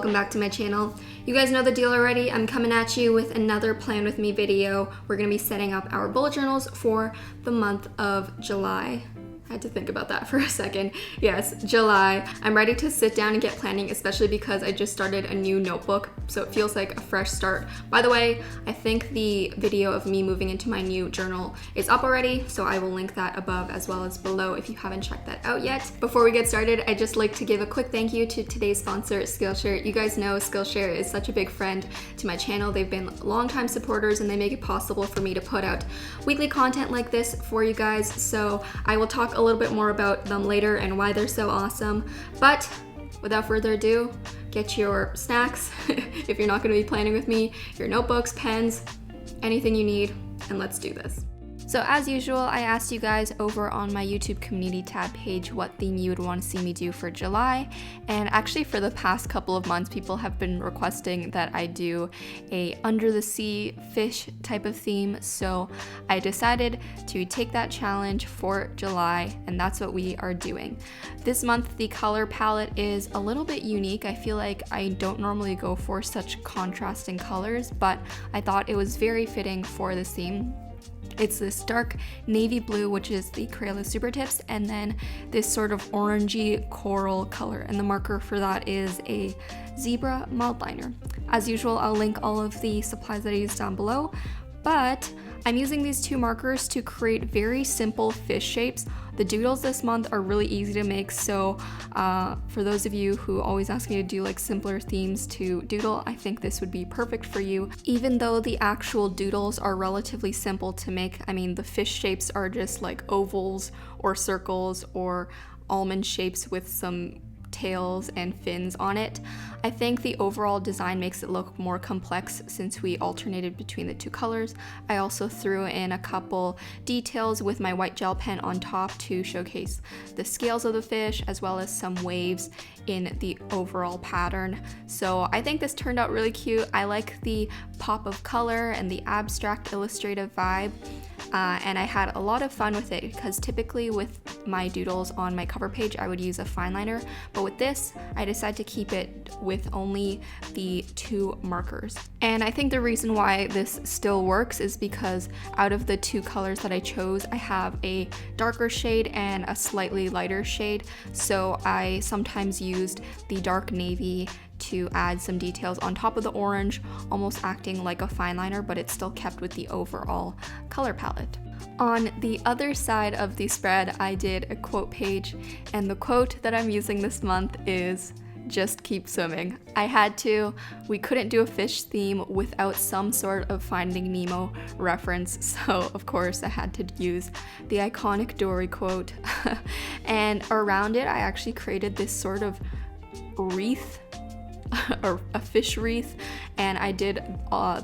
welcome back to my channel. You guys know the deal already. I'm coming at you with another plan with me video. We're gonna be setting up our bullet journals for the month of July. I had to think about that for a second. Yes, July. I'm ready to sit down and get planning, especially because I just started a new notebook, so it feels like a fresh start. By the way, I think the video of me moving into my new journal is up already, so I will link that above as well as below if you haven't checked that out yet. Before we get started, I'd just like to give a quick thank you to today's sponsor, Skillshare. You guys know Skillshare is such a big friend to my channel. They've been longtime supporters and they make it possible for me to put out weekly content like this for you guys, so I will talk a little bit more about them later and why they're so awesome. But without further ado, get your snacks if you're not going to be planning with me, your notebooks, pens, anything you need, and let's do this. So as usual, I asked you guys over on my YouTube community tab page what theme you would want to see me do for July, and actually for the past couple of months people have been requesting that I do a under the sea fish type of theme, so I decided to take that challenge for July, and that's what we are doing. This month the color palette is a little bit unique. I feel like I don't normally go for such contrasting colors, but I thought it was very fitting for this theme. It's this dark navy blue, which is the Crayola Super Tips, and then this sort of orangey coral color, and the marker for that is a zebra mild liner. As usual, I'll link all of the supplies that I use down below, but I'm using these two markers to create very simple fish shapes. The doodles this month are really easy to make, so for those of you who always ask me to do like simpler themes to doodle, I think this would be perfect for you. Even though the actual doodles are relatively simple to make, I mean the fish shapes are just like ovals or circles or almond shapes with some tails and fins on it. I think the overall design makes it look more complex since we alternated between the two colors. I also threw in a couple details with my white gel pen on top to showcase the scales of the fish as well as some waves in the overall pattern. So I think this turned out really cute. I like the pop of color and the abstract illustrative vibe. And I had a lot of fun with it because typically with my doodles on my cover page I would use a fine liner, but with this I decided to keep it with only the two markers. And I think the reason why this still works is because out of the two colors that I chose, I have a darker shade and a slightly lighter shade, so I sometimes used the dark navy to add some details on top of the orange, almost acting like a fine liner, but it's still kept with the overall color palette. On the other side of the spread, I did a quote page, and the quote that I'm using this month is "Just keep swimming." I had to. We couldn't do a fish theme without some sort of Finding Nemo reference, so of course I had to use the iconic Dory quote. And around it I actually created this sort of wreath, or a fish wreath, and I did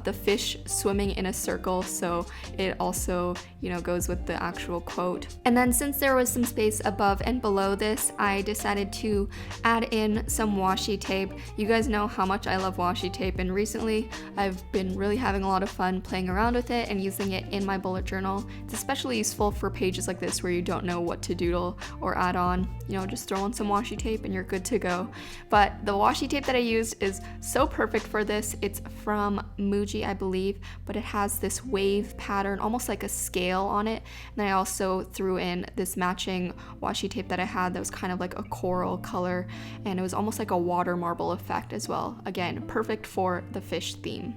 the fish swimming in a circle, so it also, you know, goes with the actual quote. And then since there was some space above and below this, I decided to add in some washi tape. You guys know how much I love washi tape, and recently I've been really having a lot of fun playing around with it and using it in my bullet journal. It's especially useful for pages like this where you don't know what to doodle or add on. You know, just throw on some washi tape and you're good to go. But the washi tape that I used is so perfect for this. It's from Muji, I believe, but it has this wave pattern, almost like a scale on it. And then I also threw in this matching washi tape that I had that was kind of like a coral color, and it was almost like a water marble effect as well. Again, perfect for the fish theme.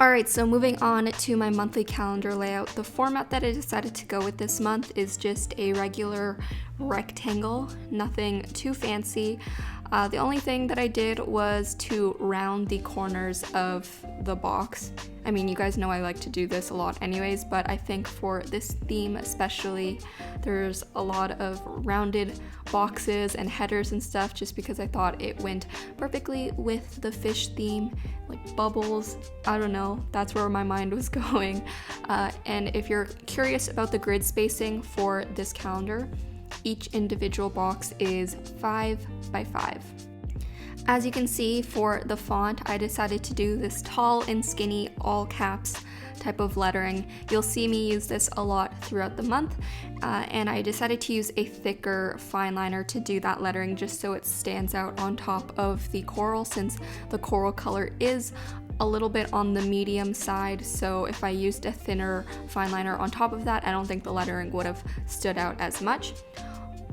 Alright, so moving on to my monthly calendar layout. The format that I decided to go with this month is just a regular rectangle, nothing too fancy. The only thing that I did was to round the corners of the box. I mean, you guys know I like to do this a lot anyways, but I think for this theme especially, there's a lot of rounded boxes and headers and stuff just because I thought it went perfectly with the fish theme, like bubbles. I don't know, that's where my mind was going. And if you're curious about the grid spacing for this calendar, each individual box is 5 by 5. As you can see, for the font, I decided to do this tall and skinny all caps type of lettering. You'll see me use this a lot throughout the month, and I decided to use a thicker fine liner to do that lettering just so it stands out on top of the coral, since the coral color is a little bit on the medium side, so if I used a thinner fine liner on top of that, I don't think the lettering would have stood out as much.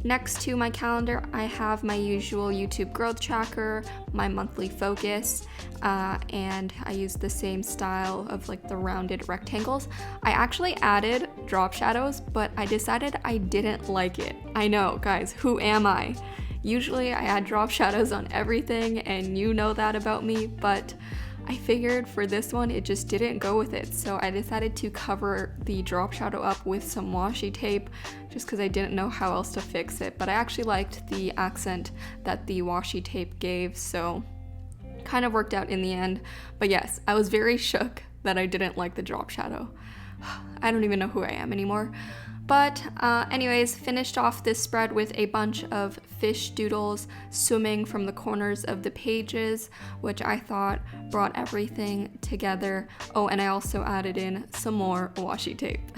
Next to my calendar, I have my usual YouTube growth tracker, my monthly focus, and I use the same style of like the rounded rectangles. I actually added drop shadows, but I decided I didn't like it. I know, guys, who am I? Usually I add drop shadows on everything, and you know that about me, but I figured for this one it just didn't go with it, so I decided to cover the drop shadow up with some washi tape just because I didn't know how else to fix it, but I actually liked the accent that the washi tape gave, so kind of worked out in the end. But yes, I was very shook that I didn't like the drop shadow. I don't even know who I am anymore. But anyways, finished off this spread with a bunch of fish doodles swimming from the corners of the pages, which I thought brought everything together. Oh, and I also added in some more washi tape.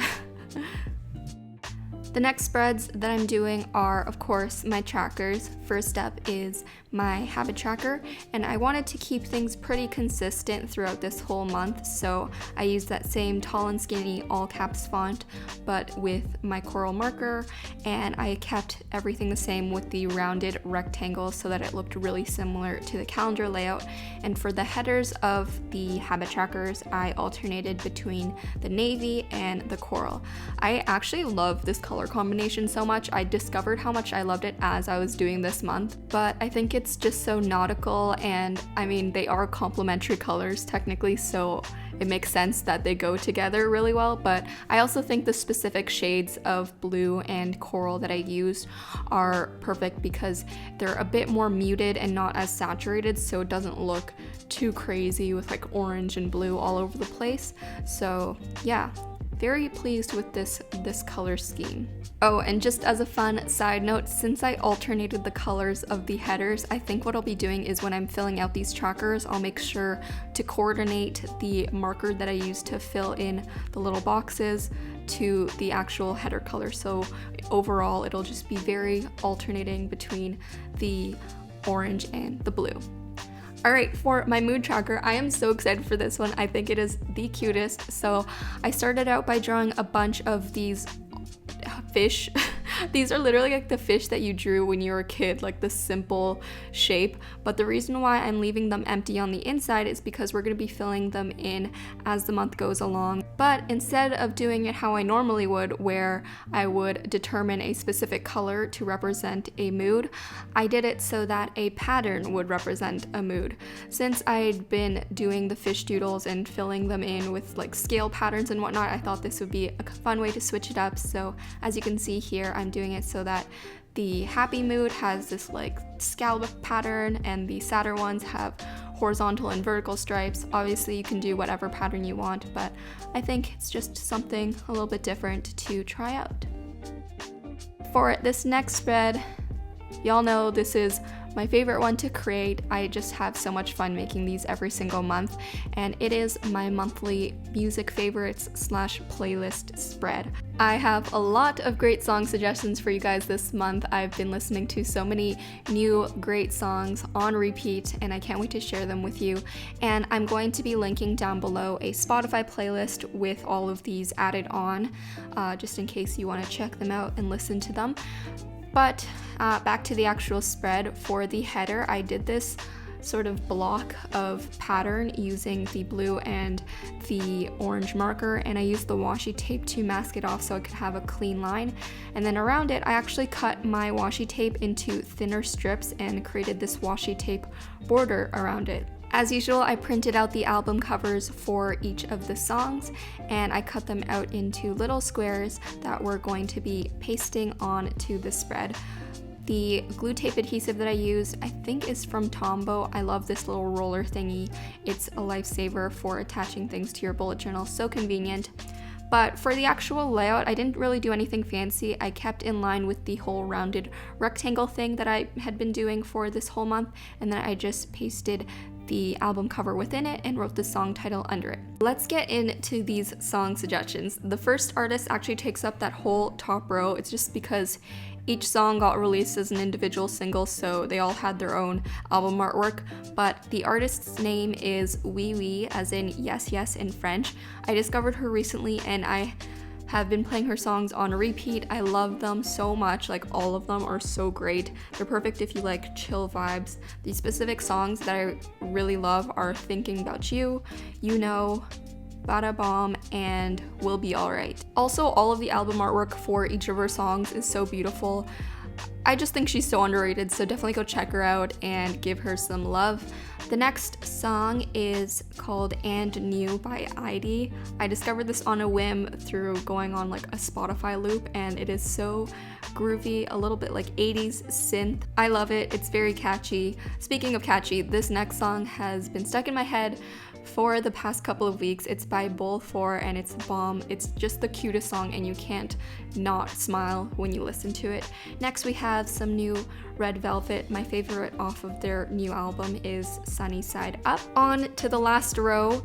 The next spreads that I'm doing are, of course, my trackers. First up is my habit tracker, and I wanted to keep things pretty consistent throughout this whole month, so I used that same tall and skinny all caps font, but with my coral marker, and I kept everything the same with the rounded rectangles so that it looked really similar to the calendar layout. And for the headers of the habit trackers, I alternated between the navy and the coral. I actually love this color combination so much. I discovered how much I loved it as I was doing this month, but I think it's just so nautical, and I mean, they are complementary colors technically, so it makes sense that they go together really well. But I also think the specific shades of blue and coral that I used are perfect because they're a bit more muted and not as saturated, so it doesn't look too crazy with like orange and blue all over the place. So yeah, very pleased with this color scheme. Oh, and just as a fun side note, since I alternated the colors of the headers, I think what I'll be doing is when I'm filling out these trackers, I'll make sure to coordinate the marker that I use to fill in the little boxes to the actual header color. So overall, it'll just be very alternating between the orange and the blue. Alright, for my mood tracker, I am so excited for this one. I think it is the cutest. So I started out by drawing a bunch of these fish. These are literally like the fish that you drew when you were a kid, like the simple shape. But the reason why I'm leaving them empty on the inside is because we're going to be filling them in as the month goes along. But instead of doing it how I normally would, where I would determine a specific color to represent a mood, I did it so that a pattern would represent a mood. Since I'd been doing the fish doodles and filling them in with like scale patterns and whatnot, I thought this would be a fun way to switch it up. So as you can see here, I'm doing it so that the happy mood has this like scallop pattern and the sadder ones have horizontal and vertical stripes. Obviously you can do whatever pattern you want, but I think it's just something a little bit different to try out. For this next spread, y'all know this is my favorite one to create. I just have so much fun making these every single month, and it is my monthly music favorites / playlist spread. I have a lot of great song suggestions for you guys this month. I've been listening to so many new great songs on repeat, and I can't wait to share them with you. And I'm going to be linking down below a Spotify playlist with all of these added on, just in case you want to check them out and listen to them. But back to the actual spread. For the header, I did this sort of block of pattern using the blue and the orange marker, and I used the washi tape to mask it off so I could have a clean line. And then around it, I actually cut my washi tape into thinner strips and created this washi tape border around it. As usual, I printed out the album covers for each of the songs, and I cut them out into little squares that we're going to be pasting on to the spread. The glue tape adhesive that I used, I think, is from Tombow. I love this little roller thingy. It's a lifesaver for attaching things to your bullet journal, so convenient. But for the actual layout, I didn't really do anything fancy. I kept in line with the whole rounded rectangle thing that I had been doing for this whole month, and then I just pasted the album cover within it and wrote the song title under it. Let's get into these song suggestions. The first artist actually takes up that whole top row. It's just because each song got released as an individual single, so they all had their own album artwork, but the artist's name is Oui Oui, as in yes yes in French. I discovered her recently and I have been playing her songs on repeat. I love them so much, like all of them are so great. They're perfect if you like chill vibes. The specific songs that I really love are Thinking About You, You Know, Bada Bomb, and We'll Be Alright. Also, all of the album artwork for each of her songs is so beautiful. I just think she's so underrated, so definitely go check her out and give her some love. The next song is called And New by ID. I discovered this on a whim through going on like a Spotify loop, and it is so groovy, a little bit like 80s synth. I love it, it's very catchy. Speaking of catchy, this next song has been stuck in my head for the past couple of weeks. It's by Bowl 4 and it's bomb. It's just the cutest song and you can't not smile when you listen to it. Next we have some new Red Velvet. My favorite off of their new album is Sunny Side Up. On to the last row.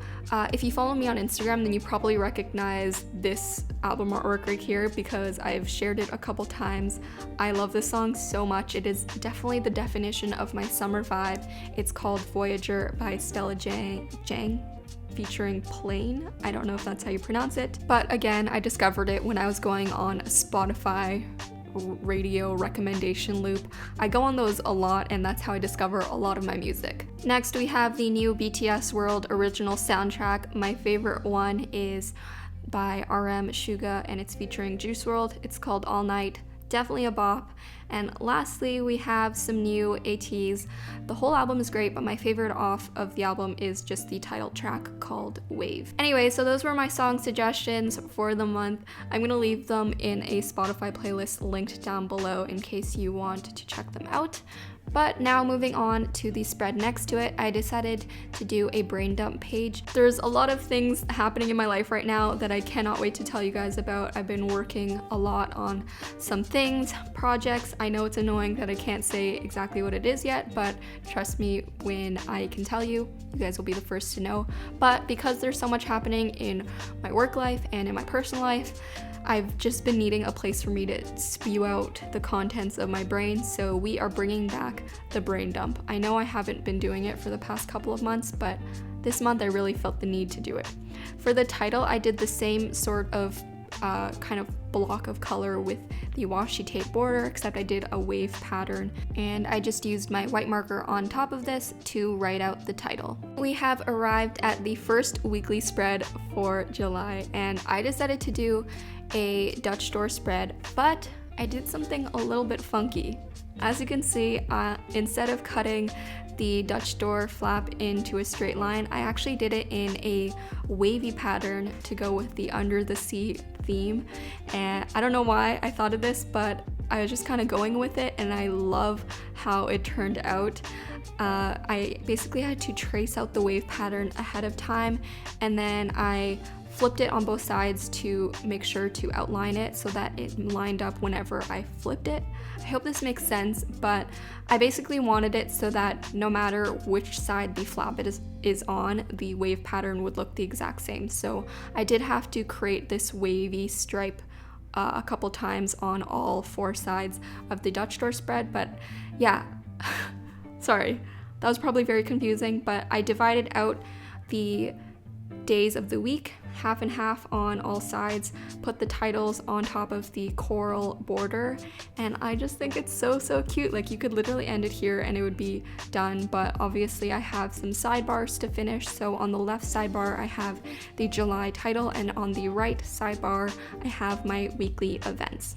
If you follow me on Instagram, then you probably recognize this album artwork right here because I've shared it a couple times. I love this song so much. It is definitely the definition of my summer vibe. It's called Voyager by Stella Jang featuring Plain. I don't know if that's how you pronounce it, but again, I discovered it when I was going on a Spotify radio recommendation loop. I go on those a lot and that's how I discover a lot of my music. Next we have the new BTS World original soundtrack. My favorite one is by RM Suga and it's featuring Juice WRLD. It's called All Night. Definitely a bop. And lastly, we have some new ATs. The whole album is great, but my favorite off of the album is just the title track called Wave. Anyway, so those were my song suggestions for the month. I'm gonna leave them in a Spotify playlist linked down below in case you want to check them out. But now moving on to the spread next to it, I decided to do a brain dump page. There's a lot of things happening in my life right now that I cannot wait to tell you guys about. I've been working a lot on some things, projects. I know it's annoying that I can't say exactly what it is yet, but trust me, when I can tell you, you guys will be the first to know. But because there's so much happening in my work life and in my personal life, I've just been needing a place for me to spew out the contents of my brain, so we are bringing back the brain dump. I know I haven't been doing it for the past couple of months, but this month I really felt the need to do it. For the title, I did the same sort of kind of block of color with the washi tape border, except I did a wave pattern, and I just used my white marker on top of this to write out the title. We have arrived at the first weekly spread for July, and I decided to do a Dutch store spread, but I did something a little bit funky. As you can see, instead of cutting the Dutch door flap into a straight line, I actually did it in a wavy pattern to go with the Under the Sea theme. And I don't know why I thought of this, but I was just kind of going with it and I love how it turned out. I basically had to trace out the wave pattern ahead of time, and then I flipped it on both sides to make sure to outline it so that it lined up whenever I flipped it. I hope this makes sense, but I basically wanted it so that no matter which side the flap is on, the wave pattern would look the exact same. So I did have to create this wavy stripe a couple times on all four sides of the Dutch door spread, but yeah, sorry, that was probably very confusing, but I divided out the days of the week, half and half on all sides, put the titles on top of the coral border, and I just think it's so cute. Like, you could literally end it here and it would be done, but obviously I have some sidebars to finish. So on the left sidebar I have the July title, and on the right sidebar I have my weekly events.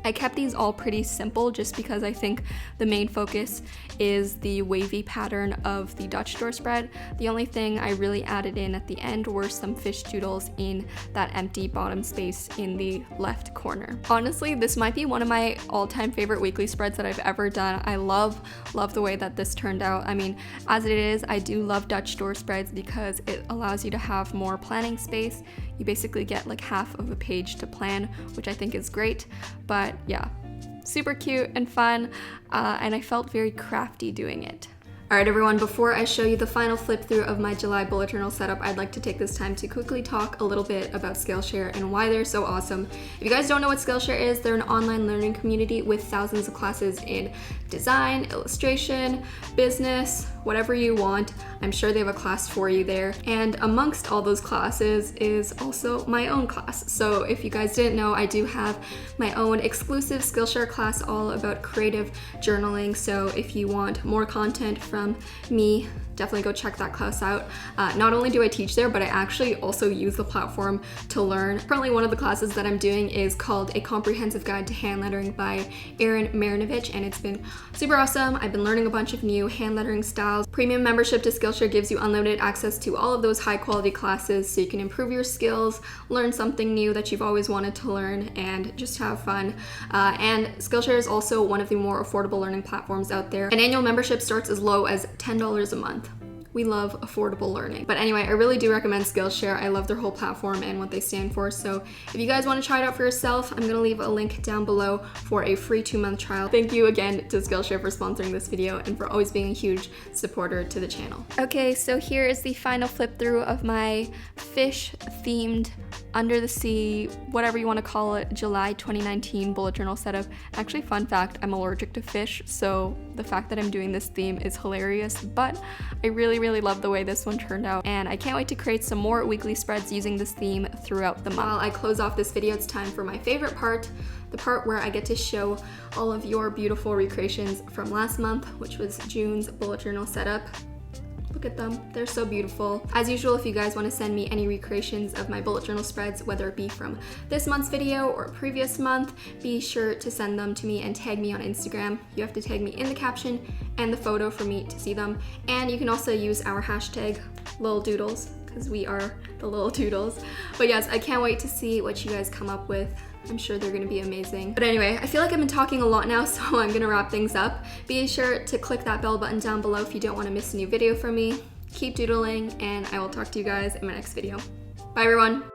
I kept these all pretty simple just because I think the main focus is the wavy pattern of the Dutch door spread. The only thing I really added in at the end were some fish doodles in that empty bottom space in the left corner. Honestly, this might be one of my all-time favorite weekly spreads that I've ever done. I love the way that this turned out. I mean, as it is, I do love Dutch door spreads because it allows you to have more planning space. You basically get like half of a page to plan, which I think is great. But yeah, super cute and fun, and I felt very crafty doing it. Alright everyone, before I show you the final flip through of my July bullet journal setup, I'd like to take this time to quickly talk a little bit about Skillshare and why they're so awesome. If you guys don't know what Skillshare is, they're an online learning community with thousands of classes in design, illustration, business, whatever you want. I'm sure they have a class for you there. And amongst all those classes is also my own class. So if you guys didn't know, I do have my own exclusive Skillshare class all about creative journaling. So if you want more content from me, definitely go check that class out. Not only do I teach there, but I actually also use the platform to learn. Currently, one of the classes that I'm doing is called A Comprehensive Guide to Hand Lettering by Aaron Marinovich, and it's been super awesome. I've been learning a bunch of new hand lettering styles. Premium membership to Skillshare gives you unlimited access to all of those high quality classes so you can improve your skills, learn something new that you've always wanted to learn, and just have fun. And Skillshare is also one of the more affordable learning platforms out there. An annual membership starts as low as $10 a month. We love affordable learning. But anyway, I really do recommend Skillshare. I love their whole platform and what they stand for. So if you guys want to try it out for yourself, I'm gonna leave a link down below for a free 2-month trial. Thank you again to Skillshare for sponsoring this video and for always being a huge supporter to the channel. Okay, so here is the final flip through of my fish themed under the sea, whatever you want to call it, July 2019 bullet journal setup. Actually, fun fact, I'm allergic to fish, so the fact that I'm doing this theme is hilarious, but I really love the way this one turned out, and I can't wait to create some more weekly spreads using this theme throughout the month. While I close off this video, it's time for my favorite part, the part where I get to show all of your beautiful recreations from last month, which was June's bullet journal setup. Look at them, they're so beautiful. As usual, if you guys want to send me any recreations of my bullet journal spreads, whether it be from this month's video or previous month, be sure to send them to me and tag me on Instagram. You have to tag me in the caption and the photo for me to see them. And you can also use our hashtag #LilDoodles, because we are the Lil Doodles. But yes, I can't wait to see what you guys come up with. I'm sure they're gonna be amazing. But anyway, I feel like I've been talking a lot now, so I'm gonna wrap things up. Be sure to click that bell button down below if you don't wanna miss a new video from me. Keep doodling, and I will talk to you guys in my next video. Bye everyone.